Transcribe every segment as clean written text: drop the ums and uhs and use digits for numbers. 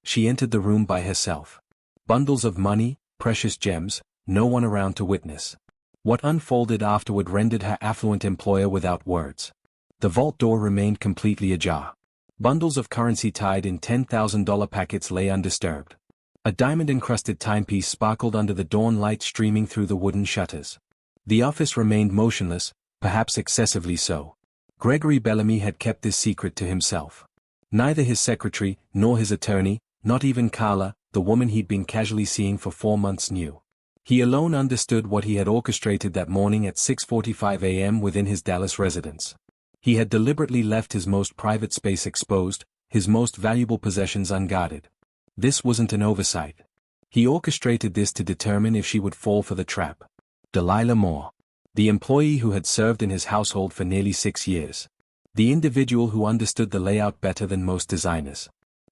She entered the room by herself. Bundles of money, precious gems, no one around to witness. What unfolded afterward rendered her affluent employer without words. The vault door remained completely ajar. Bundles of currency tied in $10,000 packets lay undisturbed. A diamond-encrusted timepiece sparkled under the dawn light streaming through the wooden shutters. The office remained motionless, perhaps excessively so. Gregory Bellamy had kept this secret to himself. Neither his secretary, nor his attorney, not even Carla, the woman he'd been casually seeing for 4 months, knew. He alone understood what he had orchestrated that morning at 6:45 a.m. within his Dallas residence. He had deliberately left his most private space exposed, his most valuable possessions unguarded. This wasn't an oversight. He orchestrated this to determine if she would fall for the trap. Delilah Moore. The employee who had served in his household for nearly 6 years. The individual who understood the layout better than most designers.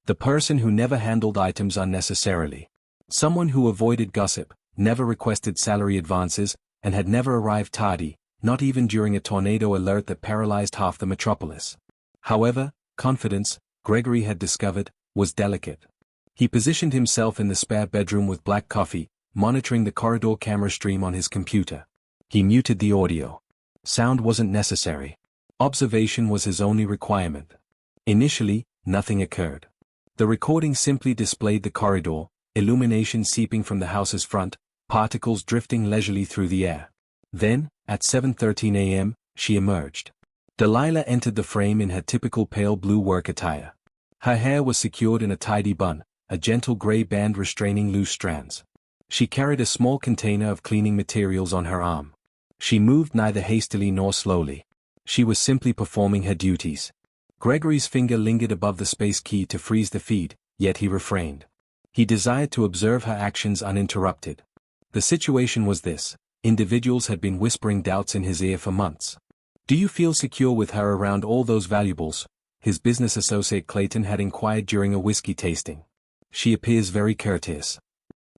The person who never handled items unnecessarily. Someone who avoided gossip, never requested salary advances, and had never arrived tardy, not even during a tornado alert that paralyzed half the metropolis. However, confidence, Gregory had discovered, was delicate. He positioned himself in the spare bedroom with black coffee, monitoring the corridor camera stream on his computer. He muted the audio. Sound wasn't necessary. Observation was his only requirement. Initially, nothing occurred. The recording simply displayed the corridor, illumination seeping from the house's front, particles drifting leisurely through the air. Then, at 7:13 a.m., she emerged. Delilah entered the frame in her typical pale blue work attire. Her hair was secured in a tidy bun, a gentle gray band restraining loose strands. She carried a small container of cleaning materials on her arm. She moved neither hastily nor slowly. She was simply performing her duties. Gregory's finger lingered above the space key to freeze the feed, yet he refrained. He desired to observe her actions uninterrupted. The situation was this: individuals had been whispering doubts in his ear for months. "Do you feel secure with her around all those valuables?" his business associate Clayton had inquired during a whiskey tasting. "She appears very courteous."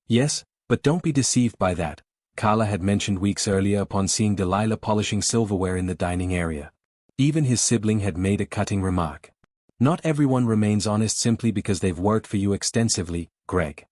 "Yes, but don't be deceived by that," Carla had mentioned weeks earlier upon seeing Delilah polishing silverware in the dining area. Even his sibling had made a cutting remark. "Not everyone remains honest simply because they've worked for you extensively, Greg."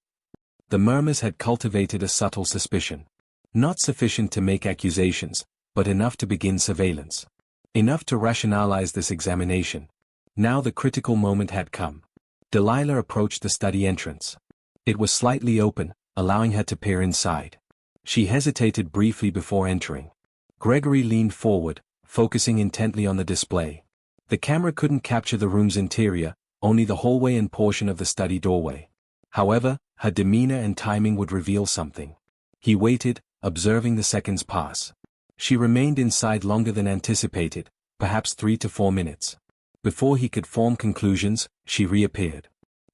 The murmurs had cultivated a subtle suspicion. Not sufficient to make accusations, but enough to begin surveillance. Enough to rationalize this examination. Now the critical moment had come. Delilah approached the study entrance. It was slightly open, allowing her to peer inside. She hesitated briefly before entering. Gregory leaned forward, focusing intently on the display. The camera couldn't capture the room's interior, only the hallway and portion of the study doorway. However, her demeanor and timing would reveal something. He waited, observing the seconds pass. She remained inside longer than anticipated, perhaps 3 to 4 minutes. Before he could form conclusions, she reappeared.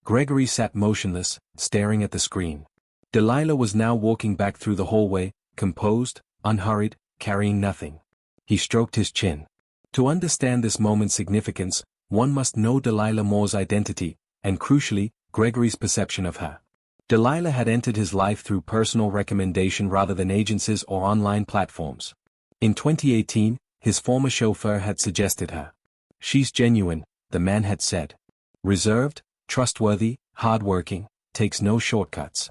Gregory sat motionless, staring at the screen. Delilah was now walking back through the hallway, composed, unhurried, carrying nothing. He stroked his chin. To understand this moment's significance, one must know Delilah Moore's identity, and crucially, Gregory's perception of her. Delilah had entered his life through personal recommendation rather than agencies or online platforms. In 2018, his former chauffeur had suggested her. "She's genuine," the man had said. "Reserved, trustworthy, hardworking, takes no shortcuts."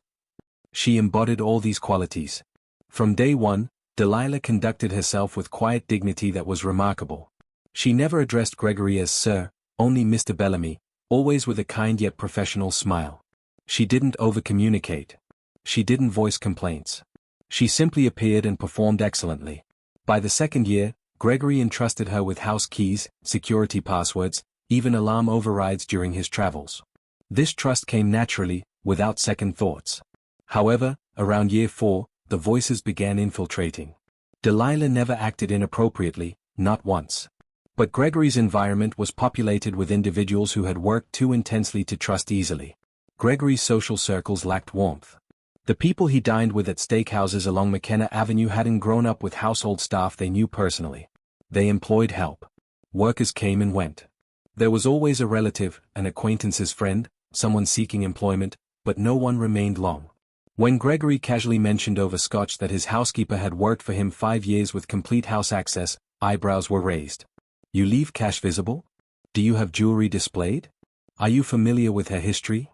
She embodied all these qualities. From day one, Delilah conducted herself with quiet dignity that was remarkable. She never addressed Gregory as Sir, only Mr. Bellamy, always with a kind yet professional smile. She didn't overcommunicate. She didn't voice complaints. She simply appeared and performed excellently. By the second year, Gregory entrusted her with house keys, security passwords, even alarm overrides during his travels. This trust came naturally, without second thoughts. However, around year 4, the voices began infiltrating. Delilah never acted inappropriately, not once. But Gregory's environment was populated with individuals who had worked too intensely to trust easily. Gregory's social circles lacked warmth. The people he dined with at steakhouses along McKenna Avenue hadn't grown up with household staff they knew personally. They employed help. Workers came and went. There was always a relative, an acquaintance's friend, someone seeking employment, but no one remained long. When Gregory casually mentioned over scotch that his housekeeper had worked for him 5 years with complete house access, eyebrows were raised. "You leave cash visible? Do you have jewelry displayed? Are you familiar with her history?"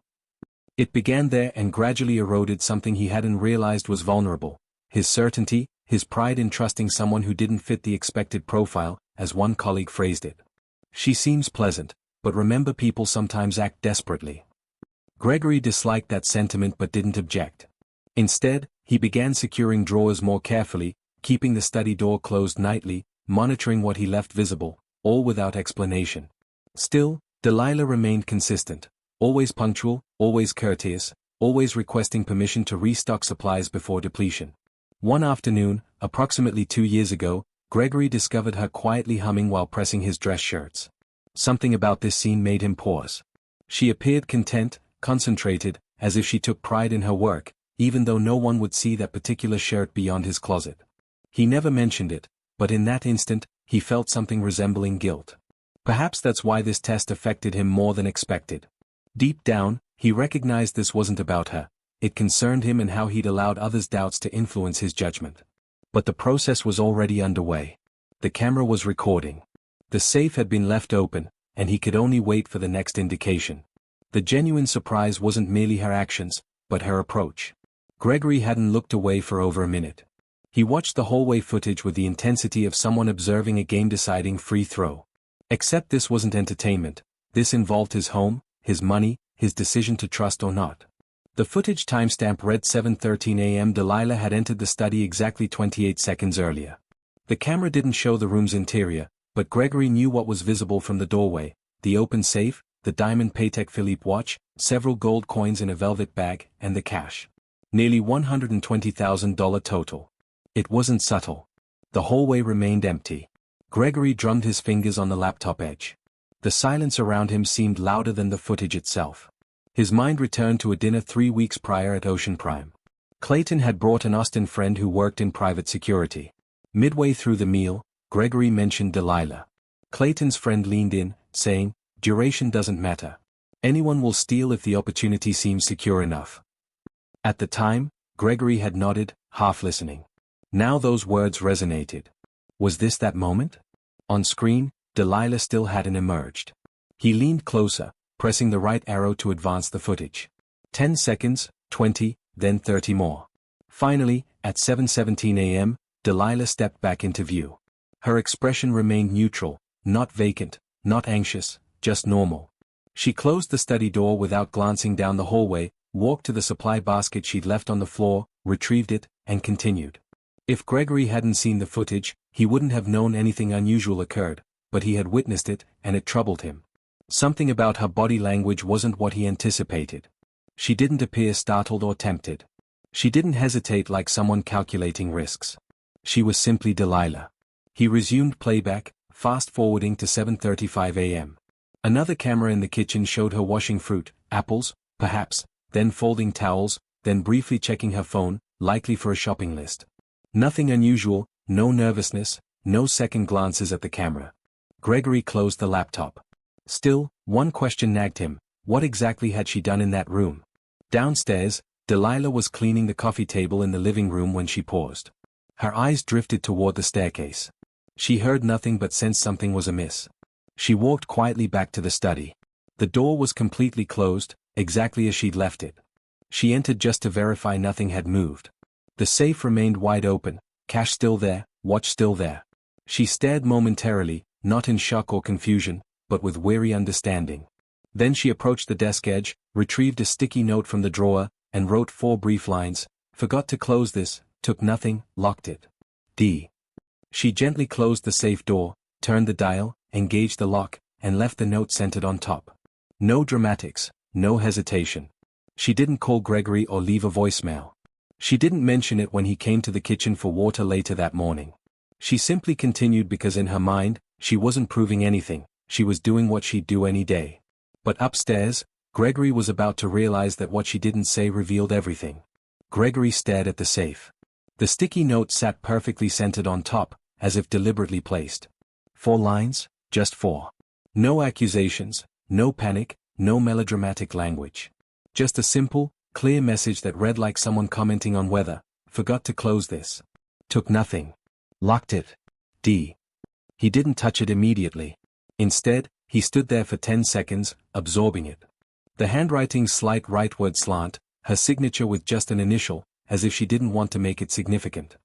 It began there and gradually eroded something he hadn't realized was vulnerable: his certainty, his pride in trusting someone who didn't fit the expected profile, as one colleague phrased it. "She seems pleasant, but remember, people sometimes act desperately." Gregory disliked that sentiment but didn't object. Instead, he began securing drawers more carefully, keeping the study door closed nightly, monitoring what he left visible, all without explanation. Still, Delilah remained consistent, always punctual, always courteous, always requesting permission to restock supplies before depletion. One afternoon, approximately 2 years ago, Gregory discovered her quietly humming while pressing his dress shirts. Something about this scene made him pause. She appeared content, concentrated, as if she took pride in her work, even though no one would see that particular shirt beyond his closet. He never mentioned it, but in that instant, he felt something resembling guilt. Perhaps that's why this test affected him more than expected. Deep down, he recognized this wasn't about her. It concerned him and how he'd allowed others' doubts to influence his judgment. But the process was already underway. The camera was recording. The safe had been left open, and he could only wait for the next indication. The genuine surprise wasn't merely her actions, but her approach. Gregory hadn't looked away for over a minute. He watched the hallway footage with the intensity of someone observing a game-deciding free throw. Except this wasn't entertainment. This involved his home, his money, his decision to trust or not. The footage timestamp read 7:13 a.m. Delilah had entered the study exactly 28 seconds earlier. The camera didn't show the room's interior, but Gregory knew what was visible from the doorway: the open safe, the diamond Patek Philippe watch, several gold coins in a velvet bag, and the cash. Nearly $120,000 total. It wasn't subtle. The hallway remained empty. Gregory drummed his fingers on the laptop edge. The silence around him seemed louder than the footage itself. His mind returned to a dinner 3 weeks prior at Ocean Prime. Clayton had brought an Austin friend who worked in private security. Midway through the meal, Gregory mentioned Delilah. Clayton's friend leaned in, saying, "Duration doesn't matter. Anyone will steal if the opportunity seems secure enough." At the time, Gregory had nodded, half listening. Now those words resonated. Was this that moment? On screen, Delilah still hadn't emerged. He leaned closer, pressing the right arrow to advance the footage. 10 seconds, 20, then 30 more. Finally, at 7:17 a.m., Delilah stepped back into view. Her expression remained neutral, not vacant, not anxious, just normal. She closed the study door without glancing down the hallway, walked to the supply basket she'd left on the floor, retrieved it, and continued. If Gregory hadn't seen the footage, he wouldn't have known anything unusual occurred, but he had witnessed it, and it troubled him. Something about her body language wasn't what he anticipated. She didn't appear startled or tempted. She didn't hesitate like someone calculating risks. She was simply Delilah. He resumed playback, fast-forwarding to 7:35 a.m. Another camera in the kitchen showed her washing fruit, apples, perhaps, then folding towels, then briefly checking her phone, likely for a shopping list. Nothing unusual, no nervousness, no second glances at the camera. Gregory closed the laptop. Still, one question nagged him: what exactly had she done in that room? Downstairs, Delilah was cleaning the coffee table in the living room when she paused. Her eyes drifted toward the staircase. She heard nothing but sensed something was amiss. She walked quietly back to the study. The door was completely closed, exactly as she'd left it. She entered just to verify nothing had moved. The safe remained wide open, cash still there, watch still there. She stared momentarily, not in shock or confusion, but with weary understanding. Then she approached the desk edge, retrieved a sticky note from the drawer, and wrote 4 brief lines: "Forgot to close this, took nothing, locked it. D." She gently closed the safe door, turned the dial, engaged the lock, and left the note centered on top. No dramatics, no hesitation. She didn't call Gregory or leave a voicemail. She didn't mention it when he came to the kitchen for water later that morning. She simply continued because in her mind, she wasn't proving anything, she was doing what she'd do any day. But upstairs, Gregory was about to realize that what she didn't say revealed everything. Gregory stared at the safe. The sticky note sat perfectly centered on top, as if deliberately placed. 4 lines, just 4. No accusations, no panic, no melodramatic language. Just a simple, clear message that read like someone commenting on weather: "Forgot to close this. Took nothing. Locked it. D." He didn't touch it immediately. Instead, he stood there for 10 seconds, absorbing it. The handwriting's slight rightward slant, her signature with just an initial, as if she didn't want to make it significant.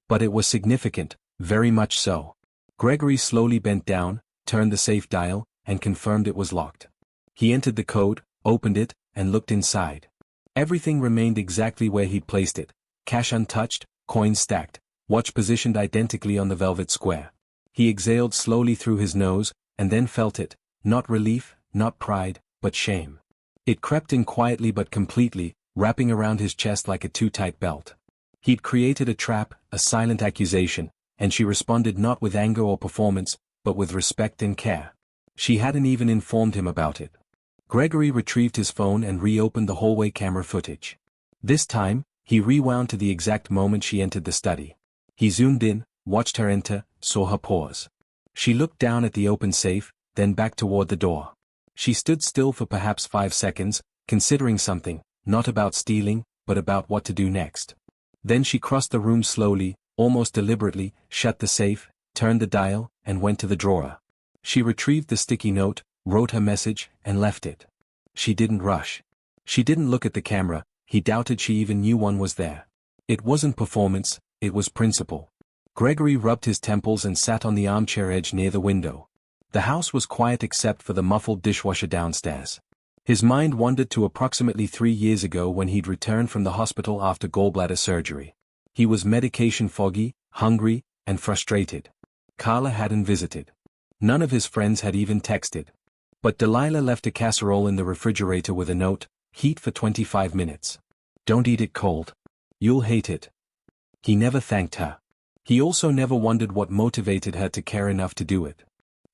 But it was significant, very much so. Gregory slowly bent down, turned the safe dial, and confirmed it was locked. He entered the code, opened it, and looked inside. Everything remained exactly where he'd placed it, cash untouched, coins stacked, watch positioned identically on the velvet square. He exhaled slowly through his nose, and then felt it, not relief, not pride, but shame. It crept in quietly but completely, wrapping around his chest like a too-tight belt. He'd created a trap, a silent accusation, and she responded not with anger or performance, but with respect and care. She hadn't even informed him about it. Gregory retrieved his phone and reopened the hallway camera footage. This time, he rewound to the exact moment she entered the study. He zoomed in, watched her enter, saw her pause. She looked down at the open safe, then back toward the door. She stood still for perhaps 5 seconds, considering something, not about stealing, but about what to do next. Then she crossed the room slowly, almost deliberately, shut the safe, turned the dial, and went to the drawer. She retrieved the sticky note, wrote her message, and left it. She didn't rush. She didn't look at the camera, he doubted she even knew one was there. It wasn't performance, it was principle. Gregory rubbed his temples and sat on the armchair edge near the window. The house was quiet except for the muffled dishwasher downstairs. His mind wandered to approximately 3 years ago when he'd returned from the hospital after gallbladder surgery. He was medication foggy, hungry, and frustrated. Carla hadn't visited. None of his friends had even texted. But Delilah left a casserole in the refrigerator with a note, heat for 25 minutes. Don't eat it cold. You'll hate it. He never thanked her. He also never wondered what motivated her to care enough to do it.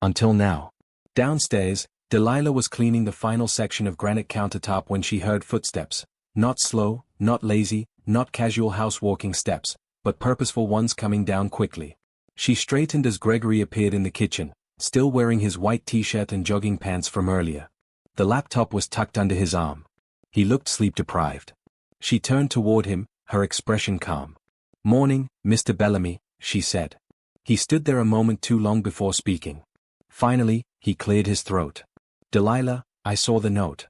Until now. Downstairs, Delilah was cleaning the final section of granite countertop when she heard footsteps. Not slow, not lazy, not casual house-walking steps, but purposeful ones coming down quickly. She straightened as Gregory appeared in the kitchen, still wearing his white t-shirt and jogging pants from earlier. The laptop was tucked under his arm. He looked sleep-deprived. She turned toward him, her expression calm. "Morning, Mr. Bellamy," she said. He stood there a moment too long before speaking. Finally, he cleared his throat. "Delilah, I saw the note."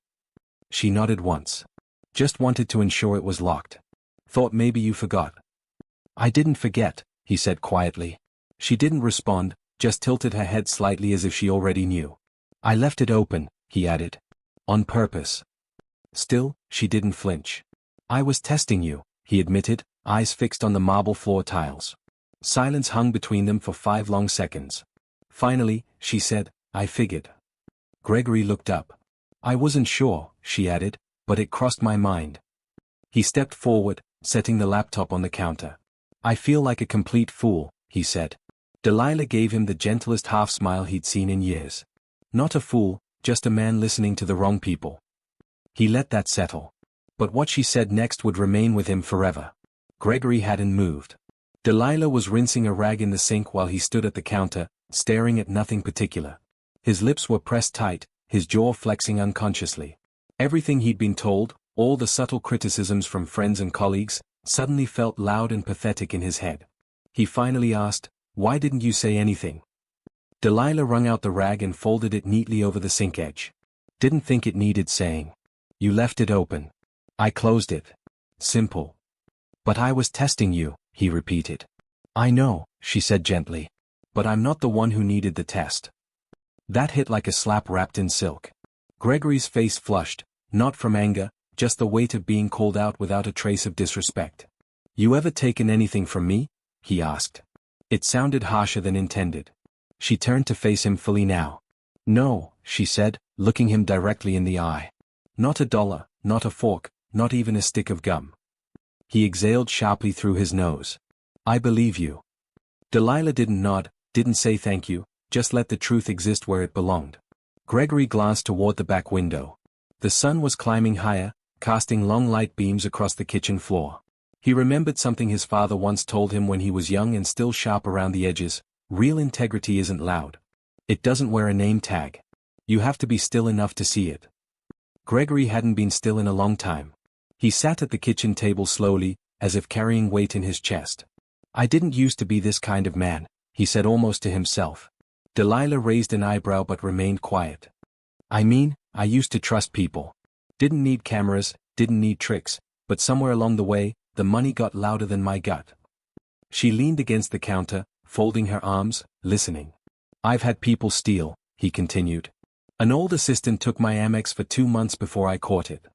She nodded once. "Just wanted to ensure it was locked. Thought maybe you forgot." "I didn't forget," he said quietly. She didn't respond, just tilted her head slightly as if she already knew. "I left it open," he added. "On purpose." Still, she didn't flinch. "I was testing you," he admitted, eyes fixed on the marble floor tiles. Silence hung between them for 5 long seconds. Finally, she said, "I figured." Gregory looked up. "I wasn't sure," she added, "but it crossed my mind." He stepped forward, setting the laptop on the counter. "I feel like a complete fool," he said. Delilah gave him the gentlest half-smile he'd seen in years. Not a fool, just a man listening to the wrong people. He let that settle. But what she said next would remain with him forever. Gregory hadn't moved. Delilah was rinsing a rag in the sink while he stood at the counter, staring at nothing particular. His lips were pressed tight, his jaw flexing unconsciously. Everything he'd been told, all the subtle criticisms from friends and colleagues, suddenly felt loud and pathetic in his head. He finally asked, "Why didn't you say anything?" Delilah wrung out the rag and folded it neatly over the sink edge. "Didn't think it needed saying. You left it open. I closed it. Simple." "But I was testing you," he repeated. "I know," she said gently. "But I'm not the one who needed the test." That hit like a slap wrapped in silk. Gregory's face flushed, not from anger, just the weight of being called out without a trace of disrespect. "You ever taken anything from me?" he asked. It sounded harsher than intended. She turned to face him fully now. "No," she said, looking him directly in the eye. "Not a dollar, not a fork, not even a stick of gum." He exhaled sharply through his nose. "I believe you." Delilah didn't nod, didn't say thank you, just let the truth exist where it belonged. Gregory glanced toward the back window. The sun was climbing higher, casting long light beams across the kitchen floor. He remembered something his father once told him when he was young and still sharp around the edges: real integrity isn't loud. It doesn't wear a name tag. You have to be still enough to see it. Gregory hadn't been still in a long time. He sat at the kitchen table slowly, as if carrying weight in his chest. "I didn't used to be this kind of man," he said almost to himself. Delilah raised an eyebrow but remained quiet. "I mean, I used to trust people. Didn't need cameras, didn't need tricks, but somewhere along the way, the money got louder than my gut. She leaned against the counter, folding her arms, listening. I've had people steal, he continued. An old assistant took my Amex for 2 months before I caught it.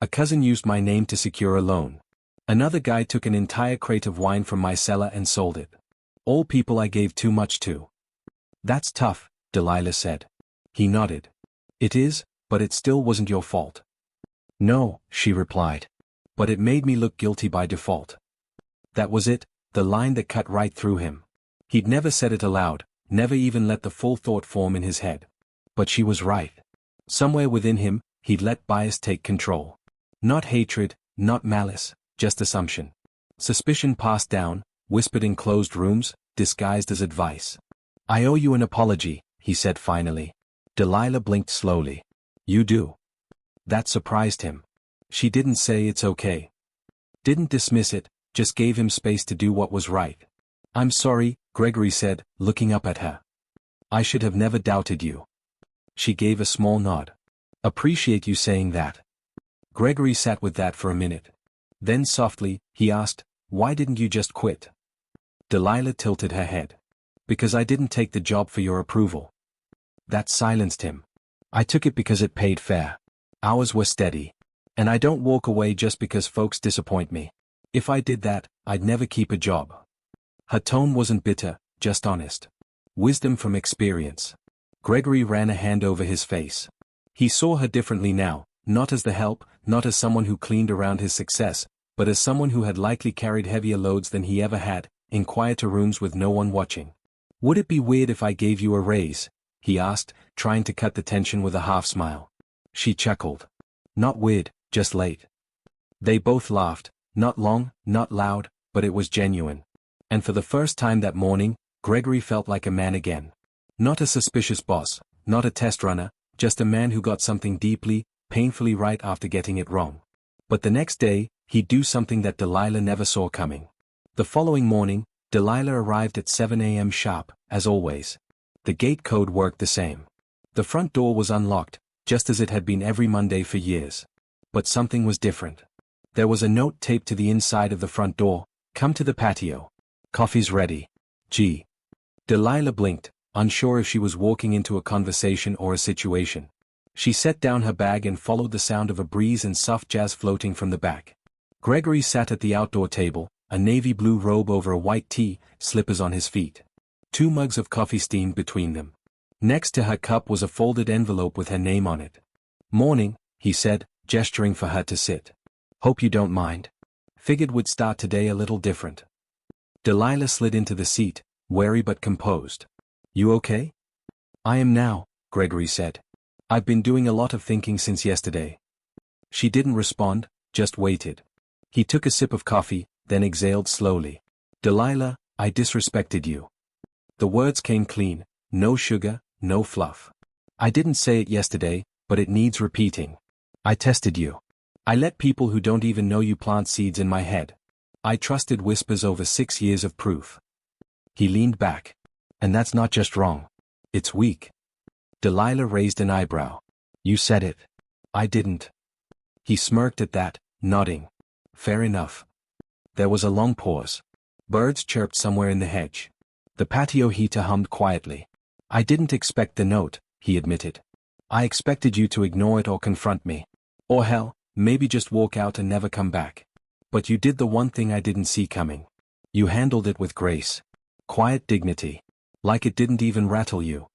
A cousin used my name to secure a loan. Another guy took an entire crate of wine from my cellar and sold it. All people I gave too much to. That's tough, Delilah said. He nodded. It is, but it still wasn't your fault. No, she replied. But it made me look guilty by default. That was it, the line that cut right through him. He'd never said it aloud, never even let the full thought form in his head. But she was right. Somewhere within him, he'd let bias take control. Not hatred, not malice, just assumption. Suspicion passed down, whispered in closed rooms, disguised as advice. I owe you an apology, he said finally. Delilah blinked slowly. You do? That surprised him. She didn't say it's okay. Didn't dismiss it, just gave him space to do what was right. I'm sorry, Gregory said, looking up at her. I should have never doubted you. She gave a small nod. Appreciate you saying that. Gregory sat with that for a minute. Then softly, he asked, why didn't you just quit? Delilah tilted her head. Because I didn't take the job for your approval. That silenced him. I took it because it paid fair. Hours were steady. And I don't walk away just because folks disappoint me. If I did that, I'd never keep a job. Her tone wasn't bitter, just honest. Wisdom from experience. Gregory ran a hand over his face. He saw her differently now, not as the help, not as someone who cleaned around his success, but as someone who had likely carried heavier loads than he ever had, in quieter rooms with no one watching. Would it be weird if I gave you a raise? He asked, trying to cut the tension with a half smile. She chuckled. Not weird, just late. They both laughed, not long, not loud, but it was genuine. And for the first time that morning, Gregory felt like a man again. Not a suspicious boss, not a test runner, just a man who got something deeply, painfully right after getting it wrong. But the next day, he'd do something that Delilah never saw coming. The following morning, Delilah arrived at 7 a.m. sharp, as always. The gate code worked the same. The front door was unlocked, just as it had been every Monday for years. But something was different. There was a note taped to the inside of the front door, come to the patio. Coffee's ready. G. Delilah blinked, unsure if she was walking into a conversation or a situation. She set down her bag and followed the sound of a breeze and soft jazz floating from the back. Gregory sat at the outdoor table, a navy blue robe over a white tee, slippers on his feet. 2 mugs of coffee steamed between them. Next to her cup was a folded envelope with her name on it. Morning, he said, gesturing for her to sit. Hope you don't mind. Figured would start today a little different. Delilah slid into the seat, wary but composed. You okay? I am now, Gregory said. I've been doing a lot of thinking since yesterday. She didn't respond, just waited. He took a sip of coffee, then exhaled slowly. Delilah, I disrespected you. The words came clean, no sugar, no fluff. I didn't say it yesterday, but it needs repeating. I tested you. I let people who don't even know you plant seeds in my head. I trusted whispers over 6 years of proof. He leaned back. And that's not just wrong. It's weak. Delilah raised an eyebrow. You said it. I didn't. He smirked at that, nodding. Fair enough. There was a long pause. Birds chirped somewhere in the hedge. The patio heater hummed quietly. I didn't expect the note, he admitted. I expected you to ignore it or confront me. Or hell, maybe just walk out and never come back. But you did the one thing I didn't see coming. You handled it with grace. Quiet dignity. Like it didn't even rattle you.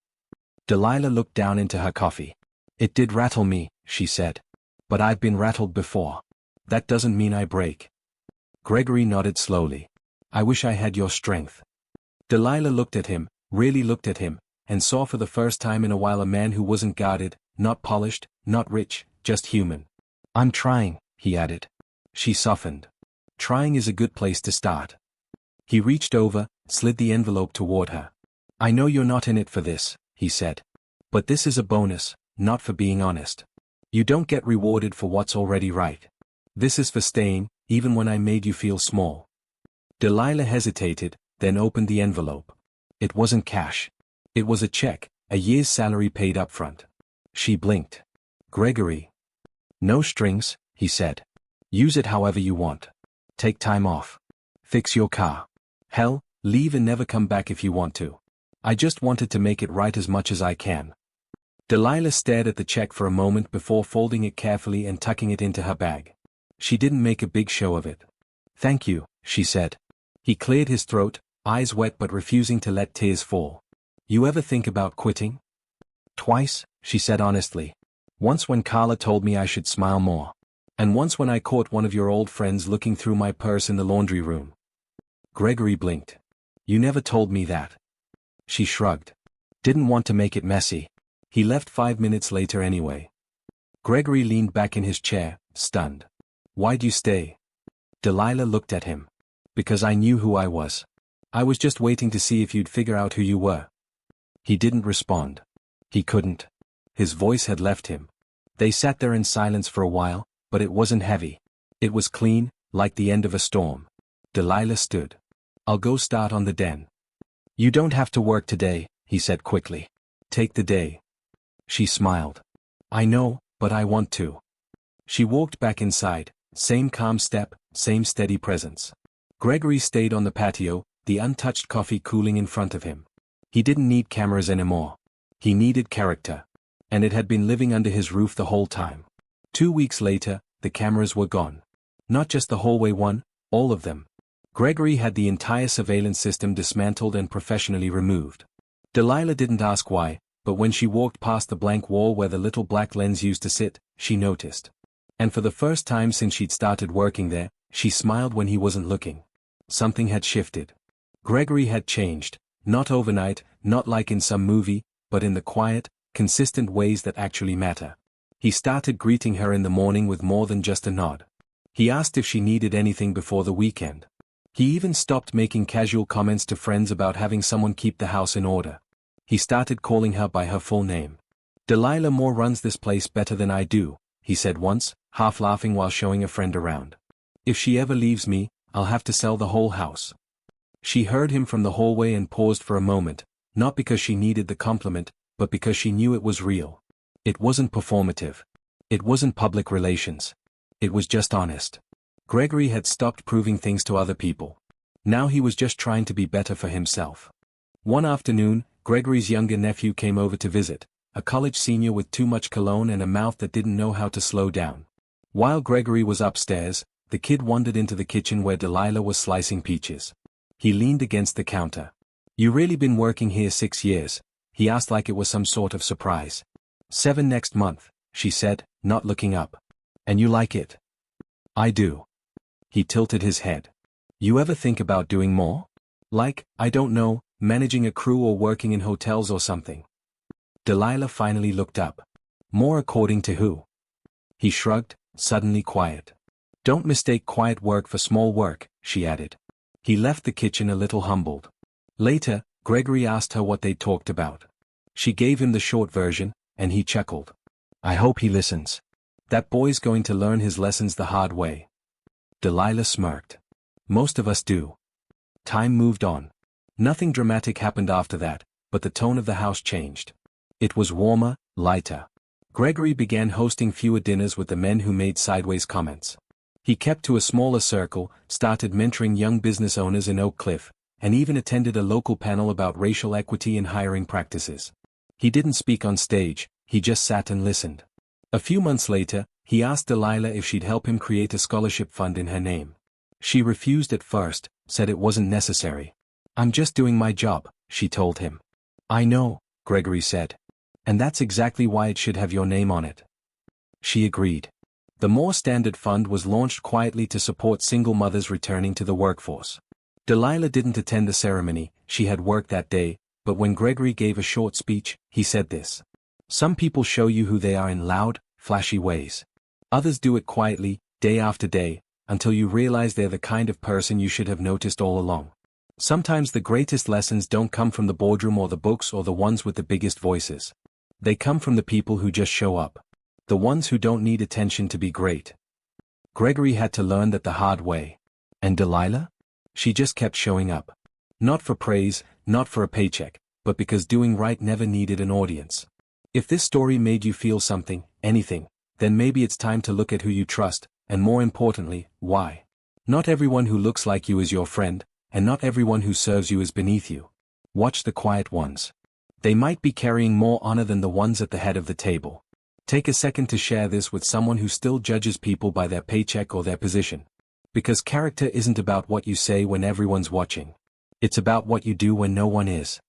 Delilah looked down into her coffee. It did rattle me, she said. But I've been rattled before. That doesn't mean I break. Gregory nodded slowly. I wish I had your strength. Delilah looked at him, really looked at him, and saw for the first time in a while a man who wasn't guarded, not polished, not rich, just human. I'm trying, he added. She softened. Trying is a good place to start. He reached over, slid the envelope toward her. I know you're not in it for this, he said. But this is a bonus, not for being honest. You don't get rewarded for what's already right. This is for staying, even when I made you feel small. Delilah hesitated, then opened the envelope. It wasn't cash. It was a check, a year's salary paid up front. She blinked. Gregory. No strings, he said. Use it however you want. Take time off. Fix your car. Hell, leave and never come back if you want to. I just wanted to make it right as much as I can. Delilah stared at the check for a moment before folding it carefully and tucking it into her bag. She didn't make a big show of it. Thank you, she said. He cleared his throat, eyes wet but refusing to let tears fall. You ever think about quitting? Twice, she said honestly. Once when Carla told me I should smile more. And once when I caught one of your old friends looking through my purse in the laundry room. Gregory blinked. You never told me that. She shrugged. Didn't want to make it messy. He left 5 minutes later anyway. Gregory leaned back in his chair, stunned. Why'd you stay? Delilah looked at him. Because I knew who I was. I was just waiting to see if you'd figure out who you were. He didn't respond. He couldn't. His voice had left him. They sat there in silence for a while, but it wasn't heavy. It was clean, like the end of a storm. Delilah stood. I'll go start on the den. You don't have to work today, he said quickly. Take the day. She smiled. I know, but I want to. She walked back inside, same calm step, same steady presence. Gregory stayed on the patio, the untouched coffee cooling in front of him. He didn't need cameras anymore. He needed character. And it had been living under his roof the whole time. 2 weeks later, the cameras were gone. Not just the hallway one, all of them. Gregory had the entire surveillance system dismantled and professionally removed. Delilah didn't ask why, but when she walked past the blank wall where the little black lens used to sit, she noticed. And for the first time since she'd started working there, she smiled when he wasn't looking. Something had shifted. Gregory had changed, not overnight, not like in some movie, but in the quiet, consistent ways that actually matter. He started greeting her in the morning with more than just a nod. He asked if she needed anything before the weekend. He even stopped making casual comments to friends about having someone keep the house in order. He started calling her by her full name. Delilah Moore runs this place better than I do, he said once, half laughing while showing a friend around. If she ever leaves me, I'll have to sell the whole house. She heard him from the hallway and paused for a moment, not because she needed the compliment, but because she knew it was real. It wasn't performative. It wasn't public relations. It was just honest. Gregory had stopped proving things to other people. Now he was just trying to be better for himself. One afternoon, Gregory's younger nephew came over to visit, a college senior with too much cologne and a mouth that didn't know how to slow down. While Gregory was upstairs, the kid wandered into the kitchen where Delilah was slicing peaches. He leaned against the counter. You really been working here 6 years? He asked like it was some sort of surprise. 7 next month, she said, not looking up. And you like it? I do. He tilted his head. You ever think about doing more? Like, I don't know, managing a crew or working in hotels or something. Delilah finally looked up. More according to who? He shrugged, suddenly quiet. Don't mistake quiet work for small work, she added. He left the kitchen a little humbled. Later, Gregory asked her what they'd talked about. She gave him the short version, and he chuckled. I hope he listens. That boy's going to learn his lessons the hard way. Delilah smirked. Most of us do. Time moved on. Nothing dramatic happened after that, but the tone of the house changed. It was warmer, lighter. Gregory began hosting fewer dinners with the men who made sideways comments. He kept to a smaller circle, started mentoring young business owners in Oak Cliff, and even attended a local panel about racial equity in hiring practices. He didn't speak on stage, he just sat and listened. A few months later, he asked Delilah if she'd help him create a scholarship fund in her name. She refused at first, said it wasn't necessary. I'm just doing my job, she told him. I know, Gregory said. And that's exactly why it should have your name on it. She agreed. The more standard fund was launched quietly to support single mothers returning to the workforce. Delilah didn't attend the ceremony, she had work that day, but when Gregory gave a short speech, he said this. Some people show you who they are in loud, flashy ways. Others do it quietly, day after day, until you realize they're the kind of person you should have noticed all along. Sometimes the greatest lessons don't come from the boardroom or the books or the ones with the biggest voices. They come from the people who just show up. The ones who don't need attention to be great. Gregory had to learn that the hard way. And Delilah? She just kept showing up. Not for praise, not for a paycheck, but because doing right never needed an audience. If this story made you feel something, anything, then maybe it's time to look at who you trust, and more importantly, why. Not everyone who looks like you is your friend, and not everyone who serves you is beneath you. Watch the quiet ones. They might be carrying more honor than the ones at the head of the table. Take a second to share this with someone who still judges people by their paycheck or their position. Because character isn't about what you say when everyone's watching. It's about what you do when no one is.